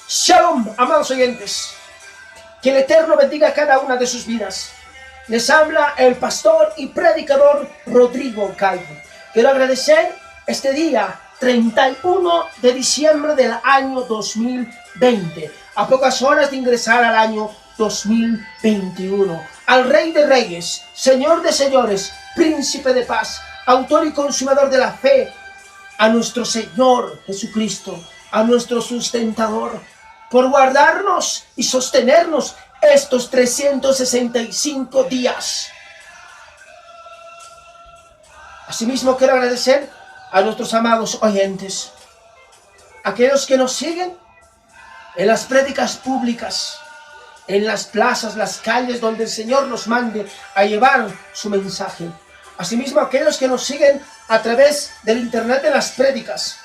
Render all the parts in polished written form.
Shalom, amados oyentes. Que el Eterno bendiga cada una de sus vidas. Les habla el pastor y predicador Rodrigo Calvo. Quiero agradecer este día 31 de diciembre del año 2020, a pocas horas de ingresar al año 2021. Al Rey de Reyes, Señor de Señores, Príncipe de Paz, Autor y Consumador de la fe, a nuestro Señor Jesucristo, a nuestro sustentador, por guardarnos y sostenernos estos 365 días. Asimismo, quiero agradecer a nuestros amados oyentes, aquellos que nos siguen en las prédicas públicas, en las plazas, las calles donde el Señor nos mande a llevar su mensaje. Asimismo, aquellos que nos siguen a través del internet de las prédicas,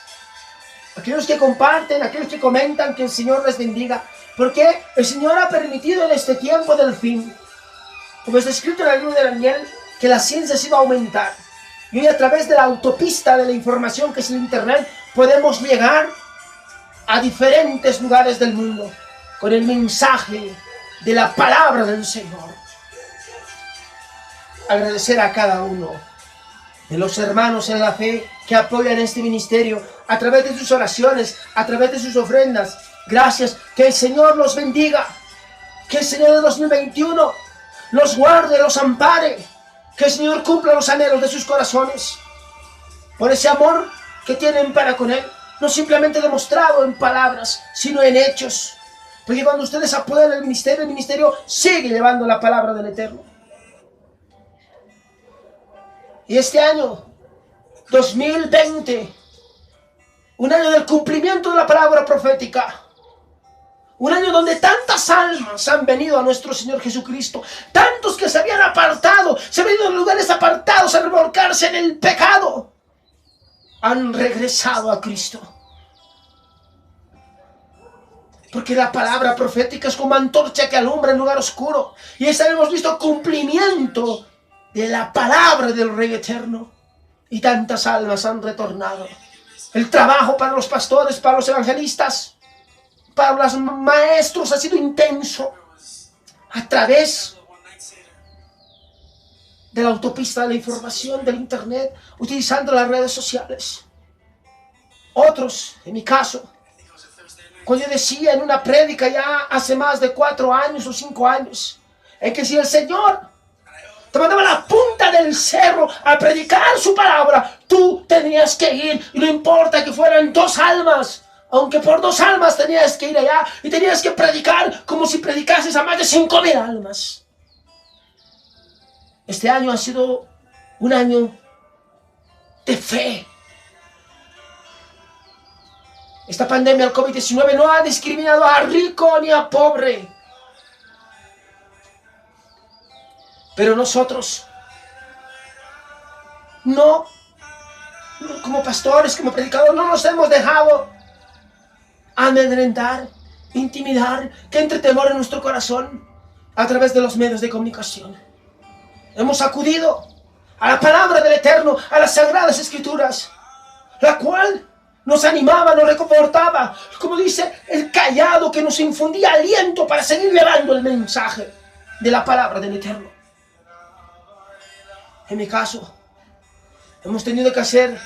aquellos que comparten, aquellos que comentan, que el Señor les bendiga, porque el Señor ha permitido en este tiempo del fin, como está escrito en el libro de Daniel, que la ciencia se iba a aumentar. Y hoy, a través de la autopista de la información que es el internet, podemos llegar a diferentes lugares del mundo con el mensaje de la palabra del Señor. Agradecer a cada uno de los hermanos en la fe que apoyan este ministerio a través de sus oraciones, a través de sus ofrendas. Gracias, que el Señor los bendiga, que el Señor de 2021 los guarde, los ampare, que el Señor cumpla los anhelos de sus corazones, por ese amor que tienen para con Él, no simplemente demostrado en palabras, sino en hechos, porque cuando ustedes apoyan el ministerio sigue llevando la palabra del Eterno. Y este año 2020, un año del cumplimiento de la palabra profética, un año donde tantas almas han venido a nuestro Señor Jesucristo, tantos que se habían apartado, se han venido en lugares apartados a revolcarse en el pecado, han regresado a Cristo. Porque la palabra profética es como antorcha que alumbra en lugar oscuro. Y esa hemos visto cumplimiento de la palabra del Rey Eterno. Y tantas almas han retornado. El trabajo para los pastores, para los evangelistas, para los maestros ha sido intenso. A través de la autopista de la información, del internet, utilizando las redes sociales. Otros, en mi caso, cuando yo decía en una prédica ya hace más de 4 años o 5 años, es que si el Señor te mandaba a la punta del cerro a predicar su palabra, tú tenías que ir, y no importa que fueran 2 almas, aunque por 2 almas tenías que ir allá, y tenías que predicar como si predicases a más de 5,000 almas. Este año ha sido un año de fe. Esta pandemia del COVID-19 no ha discriminado a rico ni a pobre. Pero nosotros, no, como pastores, como predicadores, no nos hemos dejado amedrentar, intimidar, que entre temor en nuestro corazón a través de los medios de comunicación. Hemos acudido a la palabra del Eterno, a las Sagradas Escrituras, la cual nos animaba, nos reconfortaba, como dice, el callado que nos infundía aliento para seguir llevando el mensaje de la palabra del Eterno. En mi caso, hemos tenido que hacer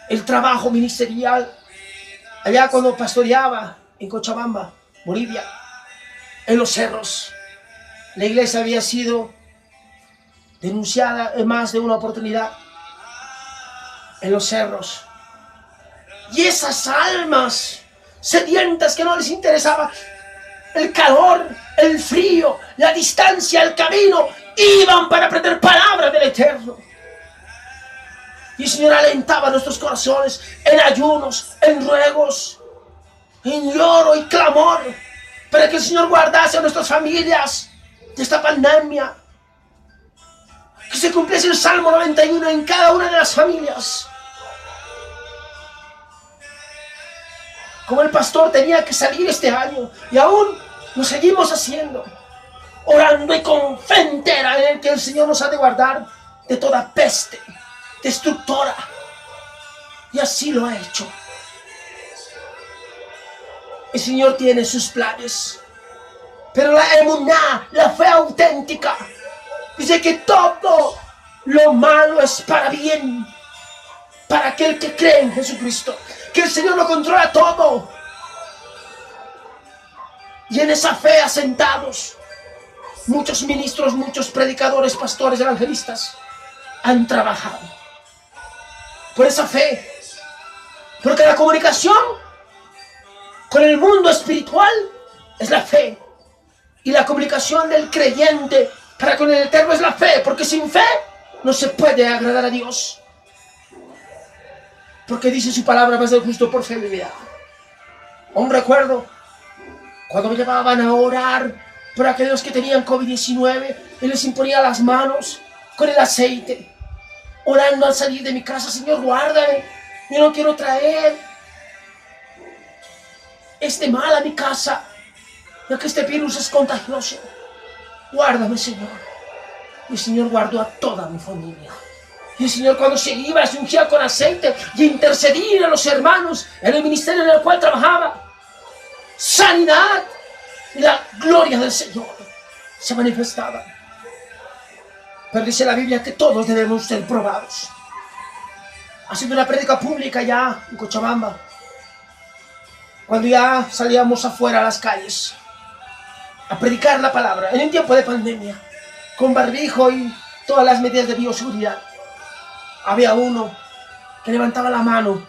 el trabajo ministerial allá cuando pastoreaba en Cochabamba, Bolivia, en los cerros. La iglesia había sido denunciada en más de una oportunidad en los cerros. Y esas almas sedientas que no les interesaba el calor, el frío, la distancia, el camino, iban para aprender palabra del Eterno. Y el Señor alentaba nuestros corazones en ayunos, en ruegos, en lloro y clamor, para que el Señor guardase a nuestras familias de esta pandemia. Que se cumpliese el Salmo 91 en cada una de las familias. Como el pastor tenía que salir este año, y aún lo seguimos haciendo, orando y con fe entera en el que el Señor nos ha de guardar de toda peste destructora. Y así lo ha hecho. El Señor tiene sus planes. Pero la emuná, la fe auténtica, dice que todo lo malo es para bien. Para aquel que cree en Jesucristo. Que el Señor lo controla todo. Y en esa fe asentados, muchos ministros, muchos predicadores, pastores, evangelistas han trabajado por esa fe. Porque la comunicación con el mundo espiritual es la fe. Y la comunicación del creyente para con el Eterno es la fe. Porque sin fe no se puede agradar a Dios. Porque dice su palabra, más del justo por fe vivirá. Aún recuerdo cuando me llevaban a orar por aquellos que tenían COVID-19 y les imponía las manos con el aceite, orando al salir de mi casa: Señor, guárdame, yo no quiero traer este mal a mi casa, ya que este virus es contagioso. Guárdame, Señor. Y el Señor guardó a toda mi familia. Y el Señor, cuando se iba, se ungía con aceite y intercedía a los hermanos en el ministerio en el cual trabajaba. Sanidad y la gloria del Señor se manifestaba. Pero dice la Biblia que todos debemos ser probados. Haciendo una prédica pública ya en Cochabamba, cuando ya salíamos afuera a las calles a predicar la palabra, en un tiempo de pandemia, con barbijo y todas las medidas de bioseguridad, había uno que levantaba la mano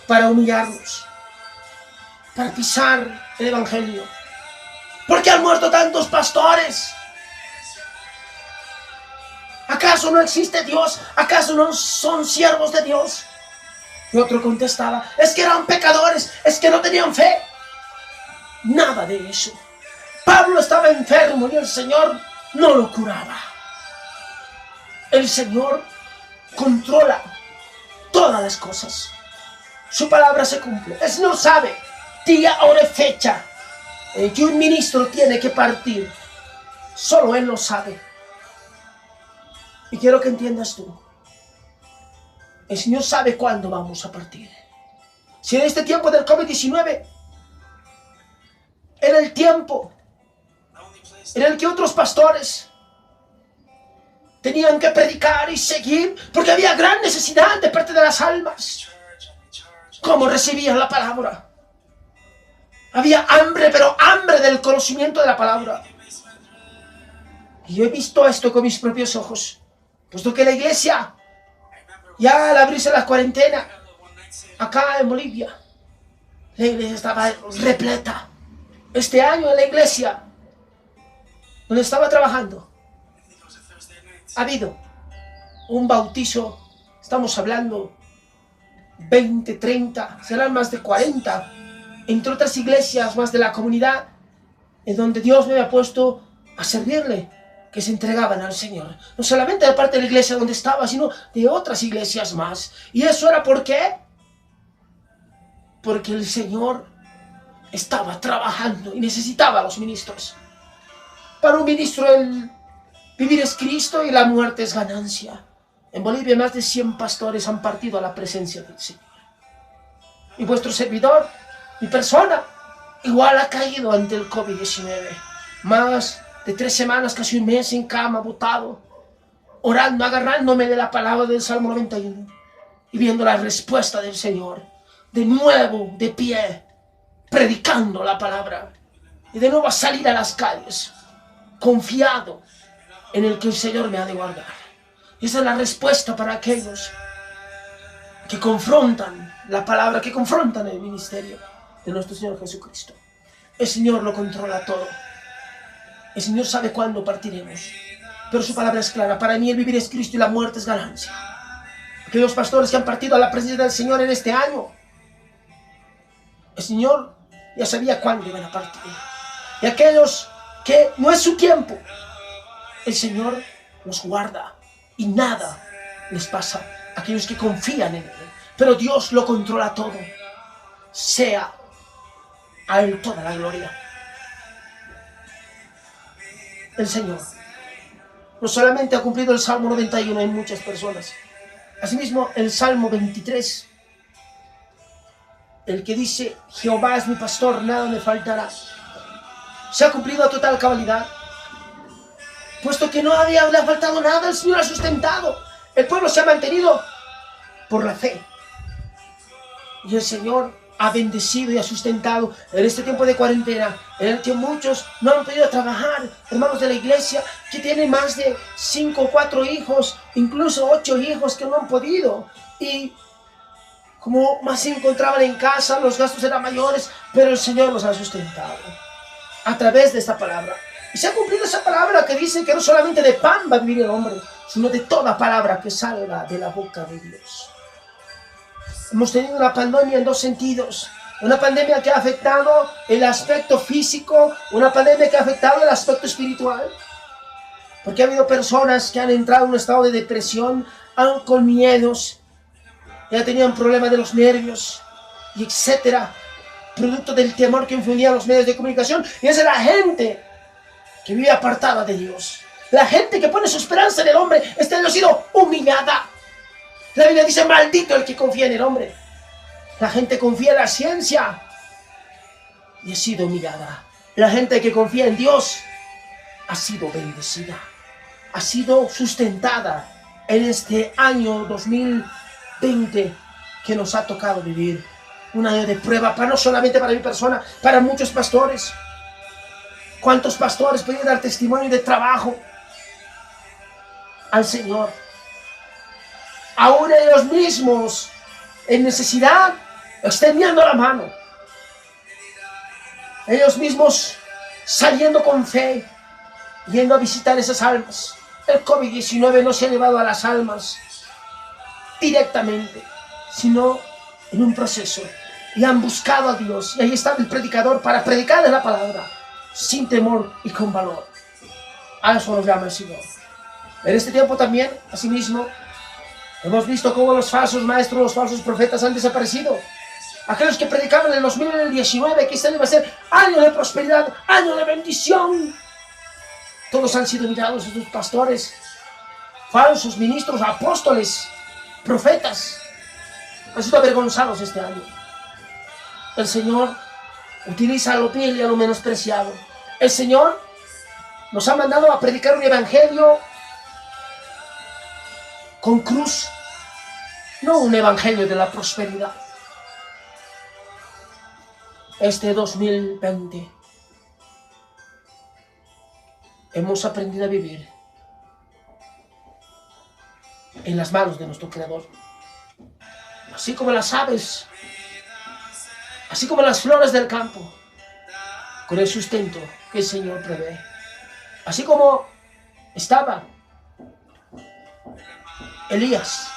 para humillarnos, para pisar el evangelio. ¿Por qué han muerto tantos pastores? ¿Acaso no existe Dios? ¿Acaso no son siervos de Dios? Y otro contestaba: es que eran pecadores, es que no tenían fe. Nada de eso. Pablo estaba enfermo y el Señor no lo curaba. El Señor controla todas las cosas. Su palabra se cumple. Él no sabe día, hora y fecha en que un ministro tiene que partir. Solo Él lo sabe. Y quiero que entiendas tú: el Señor sabe cuándo vamos a partir. Si en este tiempo del COVID-19 era el tiempo en el que otros pastores tenían que predicar y seguir, porque había gran necesidad de parte de las almas, ¿cómo recibían la palabra? Había hambre, pero hambre del conocimiento de la palabra. Y yo he visto esto con mis propios ojos, puesto que la iglesia, ya al abrirse la cuarentena, acá en Bolivia, la iglesia estaba repleta. Este año en la iglesia donde estaba trabajando, ha habido un bautizo. Estamos hablando 20, 30, serán más de 40, entre otras iglesias más de la comunidad, en donde Dios me había puesto a servirle, que se entregaban al Señor. No solamente de parte de la iglesia donde estaba, sino de otras iglesias más. ¿Y eso era por qué? Porque el Señor estaba trabajando y necesitaba a los ministros. Para un ministro el vivir es Cristo y la muerte es ganancia. En Bolivia más de 100 pastores han partido a la presencia del Señor. Y vuestro servidor, mi persona, igual ha caído ante el COVID-19. Más de 3 semanas, casi un mes en cama, botado, orando, agarrándome de la palabra del Salmo 91 y viendo la respuesta del Señor. De nuevo, de pie, predicando la palabra. Y de nuevo a salir a las calles, confiado en el que el Señor me ha de guardar. Esa es la respuesta para aquellos que confrontan la palabra, que confrontan el ministerio de nuestro Señor Jesucristo. El Señor lo controla todo. El Señor sabe cuándo partiremos. Pero su palabra es clara: para mí el vivir es Cristo y la muerte es ganancia. Aquellos pastores que han partido a la presencia del Señor en este año, el Señor ya sabía cuándo iban a partir. Y aquellos que no es su tiempo, el Señor los guarda y nada les pasa. Aquellos que confían en Él. Pero Dios lo controla todo. Sea a Él toda la gloria. El Señor no solamente ha cumplido el Salmo 91 en muchas personas. Asimismo, el Salmo 23 El que dice, Jehová es mi pastor, nada me faltará. Se ha cumplido a total cabalidad. Puesto que no le ha faltado nada, el Señor ha sustentado. El pueblo se ha mantenido por la fe. Y el Señor ha bendecido y ha sustentado en este tiempo de cuarentena, en el que muchos no han podido trabajar, hermanos de la iglesia, que tienen más de 5 o 4 hijos, incluso 8 hijos que no han podido. Y como más se encontraban en casa, los gastos eran mayores, pero el Señor los ha sustentado a través de esta palabra. Y se ha cumplido esa palabra que dice que no solamente de pan va a vivir el hombre, sino de toda palabra que salga de la boca de Dios. Hemos tenido una pandemia en 2 sentidos. Una pandemia que ha afectado el aspecto físico, una pandemia que ha afectado el aspecto espiritual. Porque ha habido personas que han entrado en un estado de depresión, con miedos, ya tenían problemas de los nervios, y etcétera, producto del temor que infundían los medios de comunicación. Y esa es la gente que vive apartada de Dios. La gente que pone su esperanza en el hombre, este año ha sido humillada. La Biblia dice, maldito el que confía en el hombre. La gente confía en la ciencia y ha sido humillada. La gente que confía en Dios ha sido bendecida, ha sido sustentada en este año 2020 que nos ha tocado vivir. Un año de prueba, no solamente para mi persona, para muchos pastores. ¿Cuántos pastores pueden dar testimonio de trabajo al Señor? Aún ellos mismos, en necesidad, extendiendo la mano. Ellos mismos saliendo con fe, yendo a visitar esas almas. El COVID-19 no se ha llevado a las almas directamente, sino en un proceso. Y han buscado a Dios. Y ahí está el predicador para predicarles la palabra, sin temor y con valor. A eso nos llama el Señor. En este tiempo también, asimismo, hemos visto cómo los falsos maestros, los falsos profetas han desaparecido. Aquellos que predicaban en el 2019 que este año va a ser año de prosperidad, año de bendición. Todos han sido mirados, estos pastores, falsos ministros, apóstoles, profetas. Han sido avergonzados este año. El Señor utiliza a lo vil y a lo menospreciado. El Señor nos ha mandado a predicar un evangelio con cruz, no un evangelio de la prosperidad. Este 2020 hemos aprendido a vivir en las manos de nuestro Creador. Así como las aves, así como las flores del campo, con el sustento que el Señor prevé. Así como estaba Elías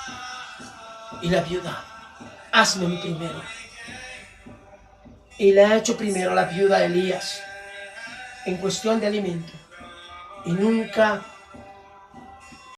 y la viuda, hazme mi primero. Y le ha hecho primero la viuda a Elías en cuestión de alimento. Y nunca